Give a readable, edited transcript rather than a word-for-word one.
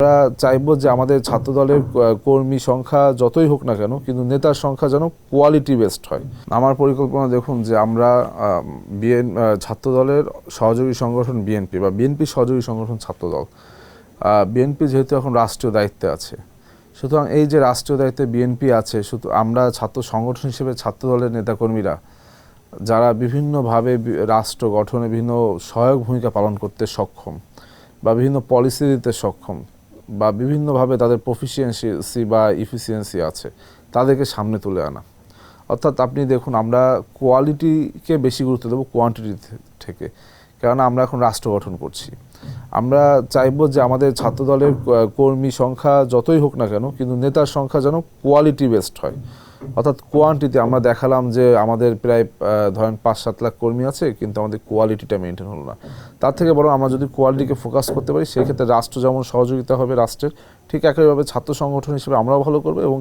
আমরা চাইবো যে আমাদের ছাত্রদলের কর্মী সংখ্যা যতই হোক না কেন, কিন্তু নেতার সংখ্যা যেন কোয়ালিটি বেসড হয়। আমার পরিকল্পনা দেখুন যে আমরা ছাত্রদলের সহযোগী সংগঠন বিএনপি বা বিএনপি সহযোগী সংগঠন ছাত্রদল, বিএনপি যেহেতু এখন রাষ্ট্রীয় দায়িত্বে আছে, সুতরাং এই যে রাষ্ট্রীয় দায়িত্বে বিএনপি আছে, শুধু আমরা ছাত্র সংগঠন হিসেবে ছাত্রদলের নেতাকর্মীরা যারা বিভিন্নভাবে রাষ্ট্র গঠনে বিভিন্ন সহায়ক ভূমিকা পালন করতে সক্ষম বা বিভিন্ন পলিসি দিতে সক্ষম বা বিভিন্নভাবে তাদের প্রফিসিয়েন্সি বা ইফিসিয়েন্সি আছে, তাদেরকে সামনে তুলে আনা। অর্থাৎ আপনি দেখুন, আমরা কোয়ালিটিকে বেশি গুরুত্ব দেবো কোয়ান্টিটি থেকে, কেননা আমরা এখন রাষ্ট্র গঠন করছি। আমরা চাইবো যে আমাদের ছাত্রদলের কর্মী সংখ্যা যতই হোক না কেন, কিন্তু নেতার সংখ্যা যেন কোয়ালিটি বেসড হয়। অর্থাৎ কোয়ান্টিটি আমরা দেখালাম যে আমাদের প্রায় ধরেন ৫-৭ লাখ কর্মী আছে, কিন্তু আমাদের কোয়ালিটিটা মেনটেন হলো না। তার থেকে বরং আমরা যদি কোয়ালিটিকে ফোকাস করতে পারি, সেক্ষেত্রে রাষ্ট্র যেমন সহযোগিতা হবে রাষ্ট্রের, ঠিক একইভাবে ছাত্র সংগঠন হিসেবে আমরাও ভালো করবো এবং